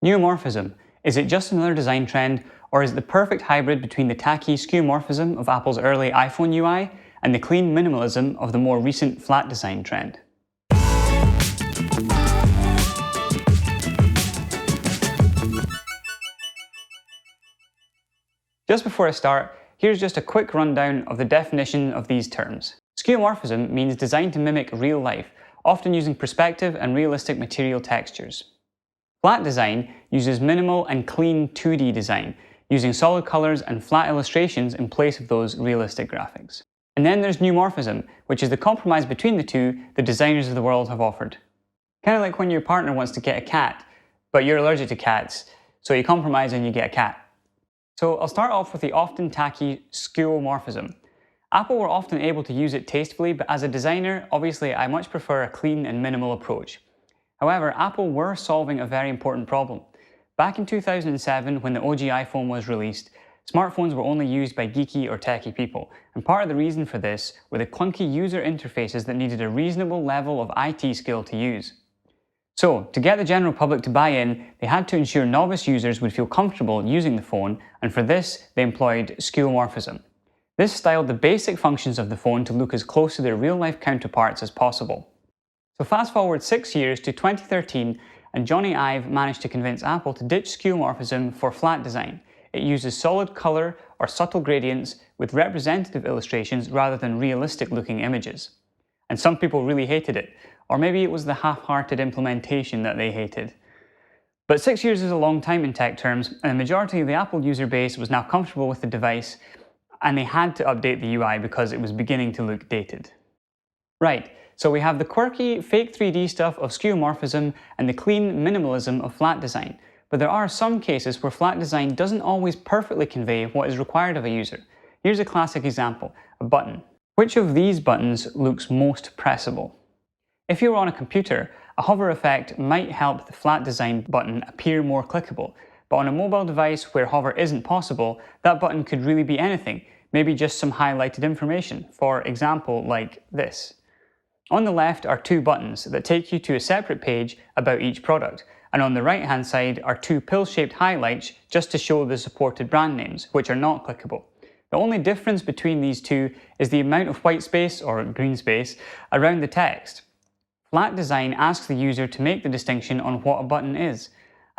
Neumorphism. Is it just another design trend, or is it the perfect hybrid between the tacky skeuomorphism of Apple's early iPhone UI and the clean minimalism of the more recent flat design trend? Just before I start, here's just a quick rundown of the definition of these terms. Skeuomorphism means design to mimic real life, often using perspective and realistic material textures. Flat design uses minimal and clean 2D design, using solid colors and flat illustrations in place of those realistic graphics. And then there's neumorphism, which is the compromise between the two the designers of the world have offered. Kind of like when your partner wants to get a cat, but you're allergic to cats, so you compromise and you get a cat. So I'll start off with the often tacky skeuomorphism. Apple were often able to use it tastefully, but as a designer, obviously I much prefer a clean and minimal approach. However, Apple were solving a very important problem. Back in 2007, when the OG iPhone was released, smartphones were only used by geeky or techie people, and part of the reason for this were the clunky user interfaces that needed a reasonable level of IT skill to use. So, to get the general public to buy in, they had to ensure novice users would feel comfortable using the phone, and for this, they employed skeuomorphism. This styled the basic functions of the phone to look as close to their real-life counterparts as possible. So fast forward 6 years to 2013, and Johnny Ive managed to convince Apple to ditch skeuomorphism for flat design. It uses solid color or subtle gradients with representative illustrations rather than realistic-looking images. And some people really hated it, or maybe it was the half-hearted implementation that they hated. But 6 years is a long time in tech terms, and the majority of the Apple user base was now comfortable with the device, and they had to update the UI because it was beginning to look dated. Right. So we have the quirky, fake 3D stuff of skeuomorphism and the clean minimalism of flat design. But there are some cases where flat design doesn't always perfectly convey what is required of a user. Here's a classic example, a button. Which of these buttons looks most pressable? If you were on a computer, a hover effect might help the flat design button appear more clickable. But on a mobile device where hover isn't possible, that button could really be anything, maybe just some highlighted information, for example like this. On the left are two buttons that take you to a separate page about each product, and on the right hand side are two pill-shaped highlights just to show the supported brand names, which are not clickable. The only difference between these two is the amount of white space, or green space, around the text. Flat design asks the user to make the distinction on what a button is,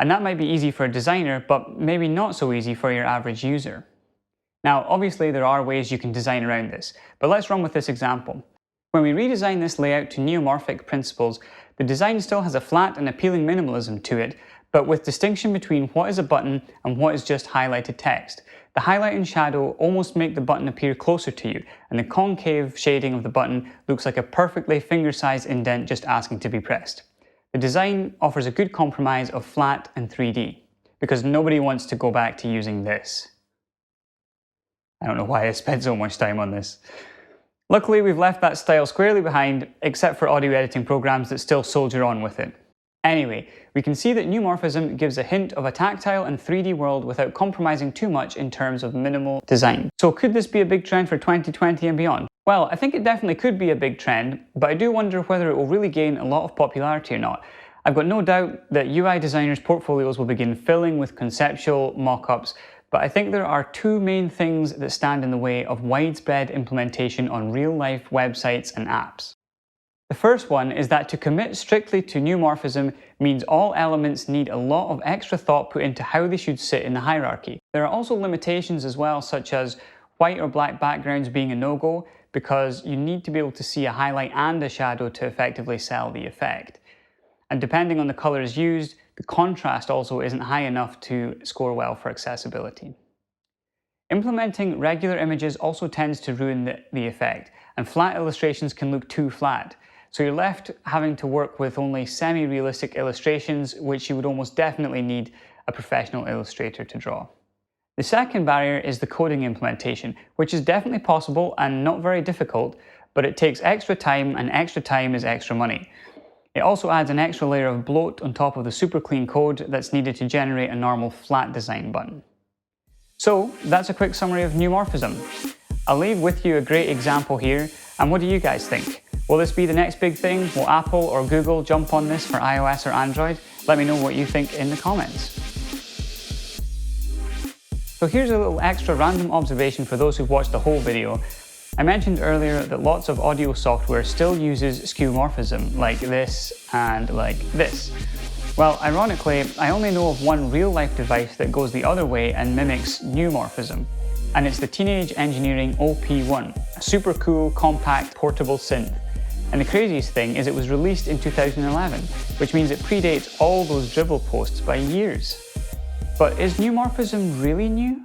and that might be easy for a designer, but maybe not so easy for your average user. Now, obviously there are ways you can design around this, but let's run with this example. When we redesign this layout to neumorphic principles, the design still has a flat and appealing minimalism to it, but with distinction between what is a button and what is just highlighted text. The highlight and shadow almost make the button appear closer to you, and the concave shading of the button looks like a perfectly finger-sized indent just asking to be pressed. The design offers a good compromise of flat and 3D, because nobody wants to go back to using this. I don't know why I spent so much time on this. Luckily, we've left that style squarely behind, except for audio editing programs that still soldier on with it. Anyway, we can see that neumorphism gives a hint of a tactile and 3D world without compromising too much in terms of minimal design. So could this be a big trend for 2020 and beyond? Well, I think it definitely could be a big trend, but I do wonder whether it will really gain a lot of popularity or not. I've got no doubt that UI designers' portfolios will begin filling with conceptual mock-ups, but I think there are two main things that stand in the way of widespread implementation on real-life websites and apps. The first one is that to commit strictly to neumorphism means all elements need a lot of extra thought put into how they should sit in the hierarchy. There are also limitations as well, such as white or black backgrounds being a no-go, because you need to be able to see a highlight and a shadow to effectively sell the effect. And depending on the colors used, the contrast also isn't high enough to score well for accessibility. Implementing regular images also tends to ruin the effect, and flat illustrations can look too flat. So you're left having to work with only semi-realistic illustrations, which you would almost definitely need a professional illustrator to draw. The second barrier is the coding implementation, which is definitely possible and not very difficult, but it takes extra time, and extra time is extra money. It also adds an extra layer of bloat on top of the super clean code that's needed to generate a normal flat design button. So that's a quick summary of neumorphism. I'll leave with you a great example here, and what do you guys think? Will this be the next big thing? Will Apple or Google jump on this for iOS or Android? Let me know what you think in the comments. So here's a little extra random observation for those who've watched the whole video. I mentioned earlier that lots of audio software still uses skeuomorphism, like this and like this. Well, ironically, I only know of one real-life device that goes the other way and mimics Neumorphism, and it's the Teenage Engineering OP1, a super cool, compact, portable synth. And the craziest thing is it was released in 2011, which means it predates all those dribbble posts by years. But is Neumorphism really new?